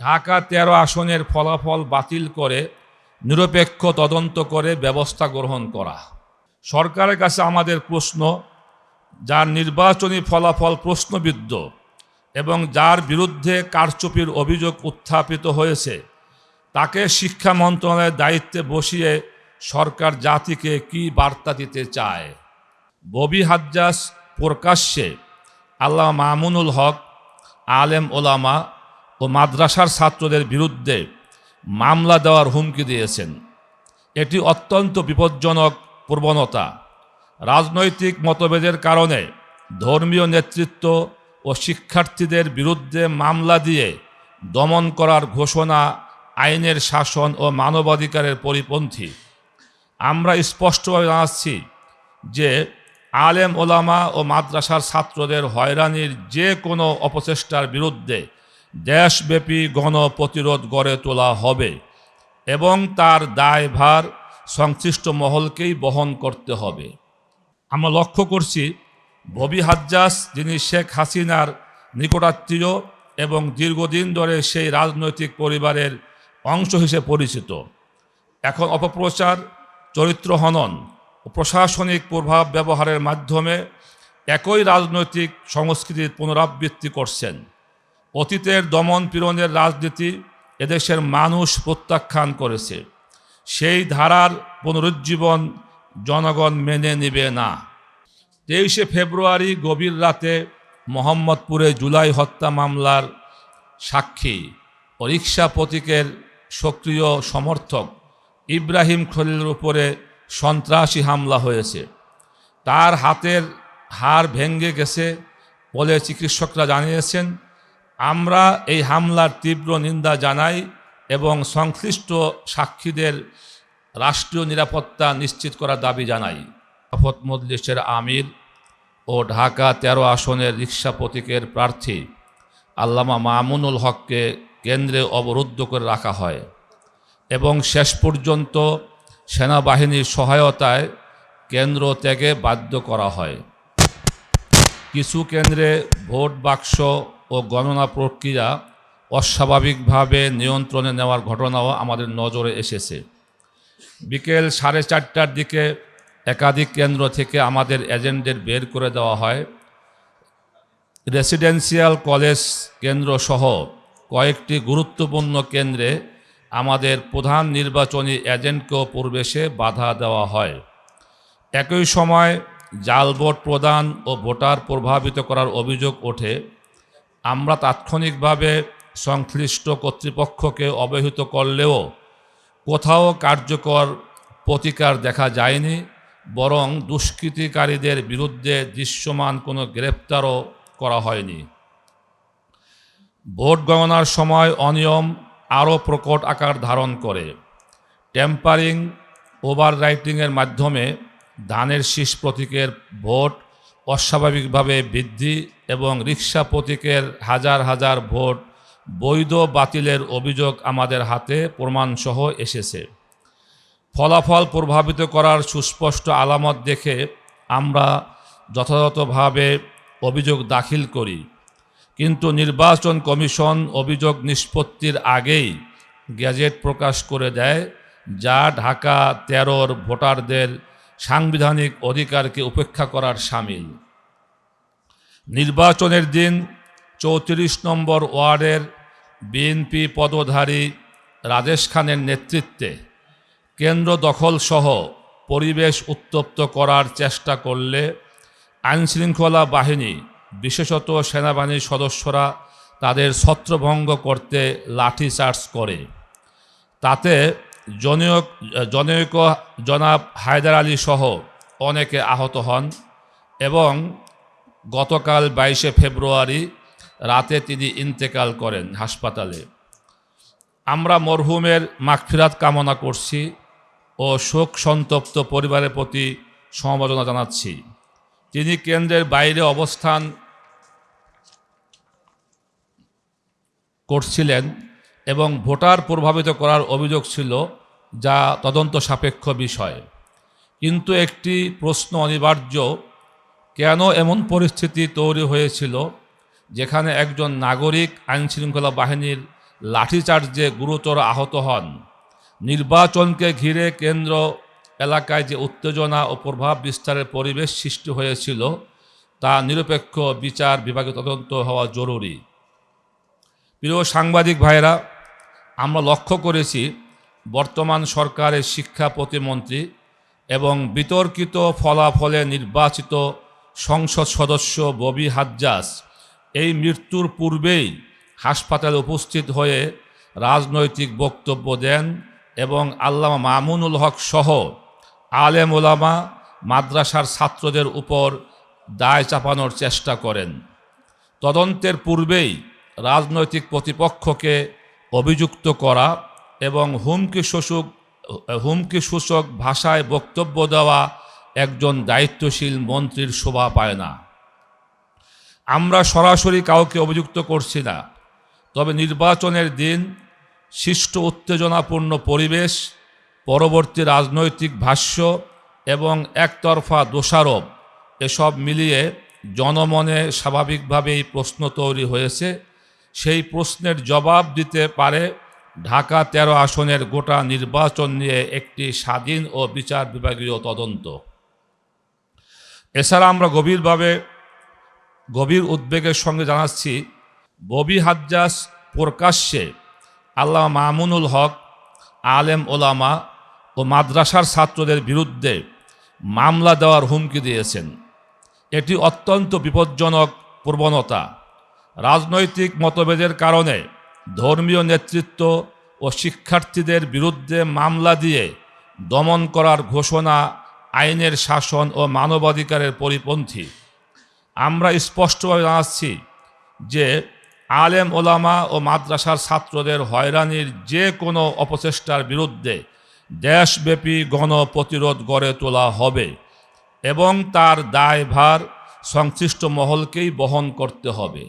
ঢাকা ১৩ আসনের ফলাফল বাতিল করে নিরপেক্ষ তদন্ত করে ব্যবস্থা গ্রহণ করা। সরকারের কাছে আমাদের প্রশ্ন, যার নির্বাচনী ফলাফল প্রশ্নবিদ্ধ এবং যার বিরুদ্ধে কারচুপির অভিযোগ উত্থাপিত হয়েছে, তাকে শিক্ষা মন্ত্রণালয়ের দায়িত্বে বসিয়ে সরকার জাতিকে কি বার্তা দিতে চায়? ববি হাজ্জাজ প্রকাশ্যে আল্লামা মামুনুল হক, আলেম ওলামা ও মাদ্রাসার ছাত্রদের বিরুদ্ধে মামলা দেওয়ার হুমকি দিয়েছেন। এটি অত্যন্ত বিপজ্জনক প্রবণতা। রাজনৈতিক মতভেদের কারণে ধর্মীয় নেতৃত্ব ও শিক্ষার্থীদের বিরুদ্ধে মামলা দিয়ে দমন করার ঘোষণা আইনের শাসন ও মানবাধিকারের পরিপন্থী। আমরা স্পষ্টভাবে জানাচ্ছি যে আলেম ওলামা ও মাদ্রাসার ছাত্রদের হয়রানির যে কোনো অপচেষ্টার বিরুদ্ধে দেশব্যাপী গণপ্রতিরোধ গড়ে তোলা হবে এবং তার দায়ভার সংশ্লিষ্ট মহলকেই বহন করতে হবে। আমরা লক্ষ্য করছি, ববি হাজ্জাজ, যিনি শেখ হাসিনার নিকটাত্মীয় এবং দীর্ঘদিন ধরে সেই রাজনৈতিক পরিবারের অংশ হিসেবে পরিচিত, এখন অপপ্রচার, চরিত্র হনন ও প্রশাসনিক প্রভাব ব্যবহারের মাধ্যমে একই রাজনৈতিক সংস্কৃতির পুনরাবৃত্তি করছেন। অতীতের দমন পীড়নের রাজনীতি এদেশের মানুষ প্রত্যাখ্যান করেছে। সেই ধারার পুনরুজ্জীবন জনগণ মেনে নেবে না। 23শে ফেব্রুয়ারি গভীর রাতে মোহাম্মদপুরে জুলাই হত্যা মামলার সাক্ষী ও রিকশা প্রতীকের সক্রিয় সমর্থক ইব্রাহিম খলিলের উপরে সন্ত্রাসী হামলা হয়েছে। তার হাতের হাড় ভেঙে গেছে বলে চিকিৎসকরা জানিয়েছেন। আমরা এই হামলার তীব্র নিন্দা জানাই এবং সংশ্লিষ্ট সাক্ষীদের রাষ্ট্রীয় নিরাপত্তা নিশ্চিত করার দাবি জানাই। খেলাফত মজলিসের আমির ও ঢাকা ১৩ আসনের রিকশা প্রতীকের প্রার্থী আল্লামা মামুনুল হককে কেন্দ্রে অবরুদ্ধ করে রাখা হয় এবং শেষ পর্যন্ত সেনাবাহিনীর সহায়তায় কেন্দ্র ত্যাগে বাধ্য করা হয়। কিছু কেন্দ্রে ভোট বাক্স ও গণনা প্রক্রিয়া অস্বাভাবিকভাবে নিয়ন্ত্রণে নেওয়ার ঘটনাও আমাদের নজরে এসেছে। বিকেল 4:30টার দিকে একাধিক কেন্দ্র থেকে আমাদের এজেন্টদের বের করে দেওয়া হয়। রেসিডেন্সিয়াল কলেজ কেন্দ্র সহ কয়েকটি গুরুত্বপূর্ণ কেন্দ্রে আমাদের প্রধান নির্বাচনী এজেন্টকেও প্রবেশে বাধা দেওয়া হয়। একই সময় জাল ভোট প্রদান ও ভোটার প্রভাবিত করার অভিযোগ ওঠে। আমরা তাৎক্ষণিকভাবে সংশ্লিষ্ট কর্তৃপক্ষকে অবহিত করলেও কোথাও কার্যকর প্রতিকার দেখা যায়নি, বরং দুষ্কৃতিকারীদের বিরুদ্ধে দৃশ্যমান কোনো গ্রেপ্তারও করা হয়নি। ভোট গণনার সময় অনিয়ম আরও প্রকট আকার ধারণ করে। টেম্পারিং, ওভাররাইটিংয়ের মাধ্যমে ধানের শীষ প্রতীকের ভোট অস্বাভাবিকভাবে বৃদ্ধি এবং রিকশা প্রতীকের হাজার হাজার ভোট বৈধ বাতিলের অভিযোগ আমাদের হাতে প্রমাণসহ এসেছে। ফলাফল প্রভাবিত করার সুস্পষ্ট আলামত দেখে আমরা যথাযথভাবে অভিযোগ দাখিল করি, কিন্তু নির্বাচন কমিশন অভিযোগ নিষ্পত্তির আগেই গেজেট প্রকাশ করে দেয়, যা ঢাকা ১৩-র ভোটারদের সাংবিধানিক অধিকারকে উপেক্ষা করার শামিল। নির্বাচনের দিন ৩৪ নম্বর ওয়ার্ডের বিএনপি পদধারী রাজেশ খানের নেতৃত্বে কেন্দ্র দখলসহ পরিবেশ উত্তপ্ত করার চেষ্টা করলে আইনশৃঙ্খলা বাহিনী, বিশেষত সেনাবাহিনীর সদস্যরা তাদের ছত্রভঙ্গ করতে লাঠিচার্জ করে। তাতে জনৈক জনাব হায়দার আলী সহ অনেকে আহত হন এবং গতকাল 22শে ফেব্রুয়ারি রাতে তিনি ইন্তেকাল করেন হাসপাতালে। আমরা মরহুমের মাগফিরাত কামনা করছি ও শোক সন্তপ্ত পরিবারের প্রতি সমবেদনা জানাচ্ছি। তিনি কেন্দ্রের বাইরে অবস্থান করছিলেন এবং ভোটার প্রভাবিত করার অভিযোগ ছিল, যা তদন্ত সাপেক্ষ বিষয়। কিন্তু একটি প্রশ্ন অনিবার্য, কেন এমন পরিস্থিতি তৈরি হয়েছিল যেখানে একজন নাগরিক আইনশৃঙ্খলা বাহিনীর লাঠিচার্জে গুরুতর আহত হন। নির্বাচনকে ঘিরে কেন্দ্র এলাকায় যে উত্তেজনা ও প্রভাব বিস্তারের পরিবেশ সৃষ্টি হয়েছিল তা নিরপেক্ষ বিচার বিভাগে তদন্ত হওয়া জরুরি। প্রিয় সাংবাদিক ভাইরা, আমরা লক্ষ্য করেছি বর্তমান সরকারের শিক্ষা প্রতিমন্ত্রী এবং বিতর্কিত ফলাফলে নির্বাচিত সংসদ সদস্য ববি হাজ্জাজ এই মৃত্যুর পূর্বেই হাসপাতালে উপস্থিত হয়ে রাজনৈতিক বক্তব্য দেন এবং আল্লামা মামুনুল হক সহ আলেম ওলামা মাদ্রাসার ছাত্রদের উপর দায় চাপানোর চেষ্টা করেন। তদন্তের পূর্বেই রাজনৈতিক প্রতিপক্ষকে অভিযুক্ত করা এবং হুমকি সূচক ভাষায় বক্তব্য দেওয়া একজন দায়িত্বশীল মন্ত্রীর শোভা পায় না। আমরা সরাসরি কাউকে অভিযুক্ত করছি না, তবে নির্বাচনের দিন সৃষ্ট উত্তেজনাপূর্ণ পরিবেশ, পরবর্তী রাজনৈতিক ভাষ্য এবং একতরফা দোষারোপ এসব মিলিয়ে জনমনে স্বাভাবিকভাবেই প্রশ্ন তৈরি হয়েছে। সেই প্রশ্নের জবাব দিতে পারে ঢাকা 13 আসনের গোটা নির্বাচন নিয়ে একটি স্বাধীন ও বিচার বিভাগীয় তদন্ত। এছাড়া আমরা গভীর উদ্বেগের সঙ্গে জানাচ্ছি, ববি হাজ্জাজ প্রকাশ্যে আল্লামা মামুনুল হক, আলেম ওলামা ও মাদ্রাসার ছাত্রদের বিরুদ্ধে মামলা দেওয়ার হুমকি দিয়েছেন। এটি অত্যন্ত বিপজ্জনক প্রবণতা। রাজনৈতিক মতভেদের কারণে ধর্মীয় নেতৃত্ব ও শিক্ষার্থীদের বিরুদ্ধে মামলা দিয়ে দমন করার ঘোষণা আইনের শাসন ও মানবাধিকারের পরিপন্থী। আমরা স্পষ্টভাবে জানাচ্ছি যে আলেম ওলামা ও মাদ্রাসার ছাত্রদের হয়রানির যে কোনো অপচেষ্টার বিরুদ্ধে দেশব্যাপী গণপ্রতিরোধ গড়ে তোলা হবে এবং তার দায়ভার সংশ্লিষ্ট মহলকেই বহন করতে হবে।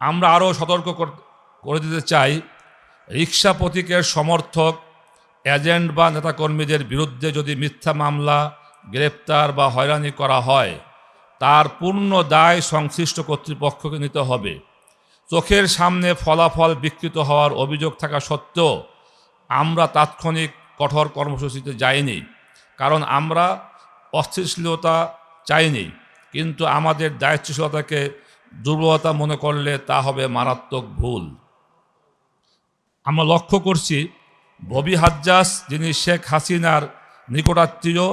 আমরা আরও সতর্ক করে দিতে চাই, রিকশা প্রতীকের সমর্থক, এজেন্ট বা নেতাকর্মীদের বিরুদ্ধে যদি মিথ্যা মামলা, গ্রেপ্তার বা হয়রানি করা হয়, তার পূর্ণ দায় সংশ্লিষ্ট কর্তৃপক্ষকে নিতে হবে। চোখের সামনে ফলাফল বিকৃত হওয়ার অভিযোগ থাকা সত্ত্বেও আমরা তাৎক্ষণিক কঠোর কর্মসূচিতে যাইনি, কারণ আমরা অস্থিতিশীলতা চাইনি। কিন্তু আমাদের দায়িত্বশীলতাকে দুর্বলতা মনে করলে তা হবে মারাত্মক ভুল। আমরা লক্ষ্য করছি ববি হাজ্জাজ, যিনি শেখ হাসিনার নিকটাত্মীয়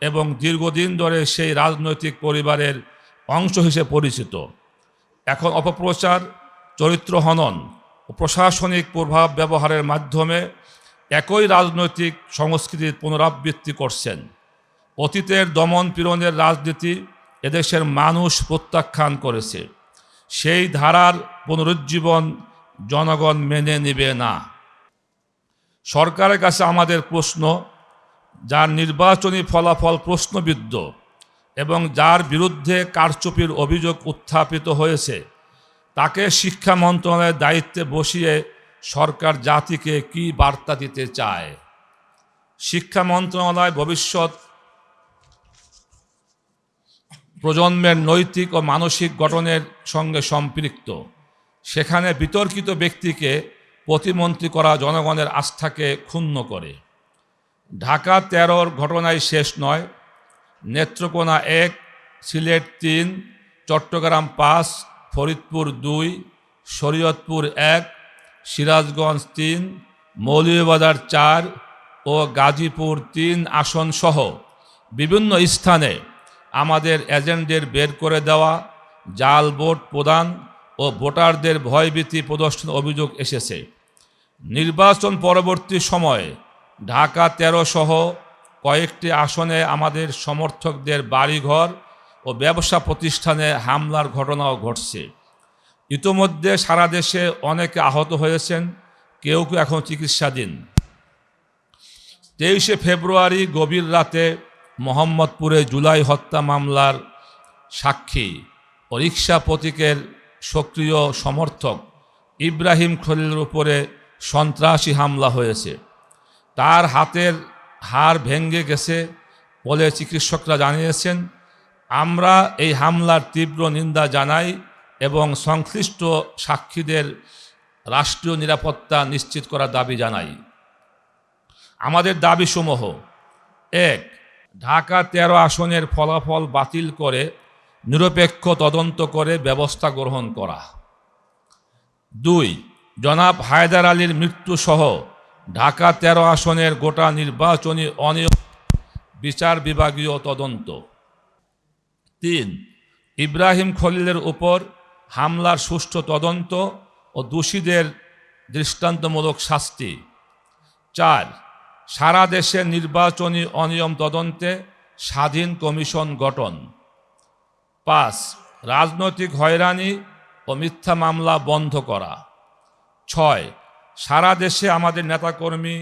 এবং দীর্ঘদিন ধরে সেই রাজনৈতিক পরিবারের অংশ হিসেবে পরিচিত, এখন অপপ্রচার, চরিত্র হনন ও প্রশাসনিক প্রভাব ব্যবহারের মাধ্যমে একই রাজনৈতিক সংস্কৃতির পুনরাবৃত্তি করছেন। অতীতের দমন পীড়নের রাজনীতি এদেশের মানুষ প্রত্যাখ্যান করেছে। সেই ধারার পুনরুজ্জীবন জনগণ মেনে নেবে না। সরকারের কাছে আমাদের প্রশ্ন, যার নির্বাচনী ফলাফল প্রশ্নবিদ্ধ এবং যার বিরুদ্ধে কারচুপির অভিযোগ উত্থাপিত হয়েছে, তাকে শিক্ষা মন্ত্রণালয়ের দায়িত্বে বসিয়ে সরকার জাতিকে কি বার্তা দিতে চায়? শিক্ষা মন্ত্রণালয় ভবিষ্যৎ প্রজন্মের নৈতিক ও মানসিক গঠনের সঙ্গে সম্পৃক্ত। সেখানে বিতর্কিত ব্যক্তিকে প্রতিমন্ত্রী করা জনগণের আস্থাকে ক্ষুণ্ণ করে। ঢাকা 13 ঘটনায় শেষ নয়। নেত্রকোনা 1, সিলেট 3, চট্টগ্রাম 5, ফরিদপুর 2, শরীয়তপুর 1, সিরাজগঞ্জ 3, মৌলভীবাজার 4 ও গাজীপুর 3 আসন সহ বিভিন্ন স্থানে আমাদের এজেন্টদের বের করে দেওয়া, জাল ভোট প্রদান ও ভোটারদের ভয়ভীতি প্রদর্শনের অভিযোগ এসেছে। নির্বাচন পরবর্তী সময়ে ঢাকা 13 সহ কয়েকটি আসনে আমাদের সমর্থকদের বাড়িঘর ও ব্যবসা প্রতিষ্ঠানে হামলার ঘটনাও ঘটছে। ইতোমধ্যে সারা দেশে অনেকে আহত হয়েছেন, কেউ কেউ এখন চিকিৎসাধীন। 23শে ফেব্রুয়ারি গভীর রাতে মোহাম্মদপুরে জুলাই হত্যা মামলার সাক্ষী ও রিকশা প্রতীকের সক্রিয় সমর্থক ইব্রাহিম খলিলের উপরে সন্ত্রাসী হামলা হয়েছে। তার হাতের হাড় ভেঙে গেছে বলে চিকিৎসকরা জানিয়েছেন। আমরা এই হামলার তীব্র নিন্দা জানাই এবং সংশ্লিষ্ট সাক্ষীদের রাষ্ট্রীয় নিরাপত্তা নিশ্চিত করার দাবি জানাই। আমাদের দাবিসমূহ: ১. ঢাকা ১৩ আসনের ফলাফল বাতিল করে নিরপেক্ষ তদন্ত করে ব্যবস্থা গ্রহণ করা। ২. জনাব হায়দার আলীর মৃত্যুসহ ঢাকা ১৩ আসনের গোটা নির্বাচনী অনিয়ম বিচার বিভাগীয় তদন্ত। ৩. ইব্রাহিম খলিলের উপর হামলার সুষ্ঠু তদন্ত ও দোষীদের দৃষ্টান্তমূলক শাস্তি। ৪. সারা দেশে নির্বাচনী অনিয়ম তদন্তে স্বাধীন কমিশন গঠন। ৫. রাজনৈতিক হয়রানি ও মিথ্যা মামলা বন্ধ করা। ৬. সারা দেশে আমাদের নেতাকর্মী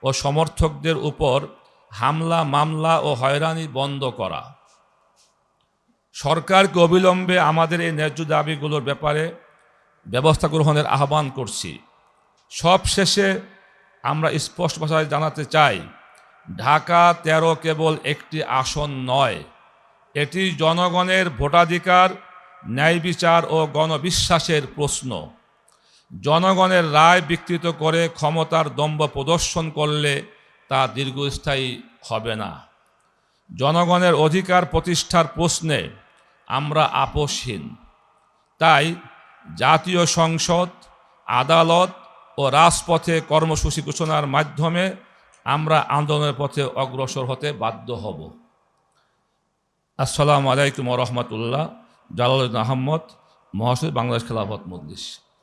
ও সমর্থকদের উপর হামলা মামলা ও হয়রানি বন্ধ করা। সরকারকে অবিলম্বে আমাদের এই ন্যায্য দাবিগুলোর ব্যাপারে ব্যবস্থা গ্রহণের আহ্বান করছি। সবশেষে আমরা স্পষ্ট ভাষায় জানাতে চাই, ঢাকা ১৩ কেবল একটি আসন নয়, এটি জনগণের ভোটাধিকার, ন্যায় বিচার ও গণবিশ্বাসের প্রশ্ন। জনগণের রায় বিকৃত করে ক্ষমতার দম্ভ প্রদর্শন করলে তা দীর্ঘস্থায়ী হবে না। জনগণের অধিকার প্রতিষ্ঠার প্রশ্নে আমরা আপোষহীন। তাই জাতীয় সংসদ, আদালত ও রাজপথে কর্মসূচি ঘোষণার মাধ্যমে আমরা আন্দোলনের পথে অগ্রসর হতে বাধ্য হব। আসসালামু আলাইকুম ওয়া রাহমাতুল্লাহ। জালালউদ্দিন আহমদ, মহাসচিব, বাংলাদেশ খেলাফত মজলিস।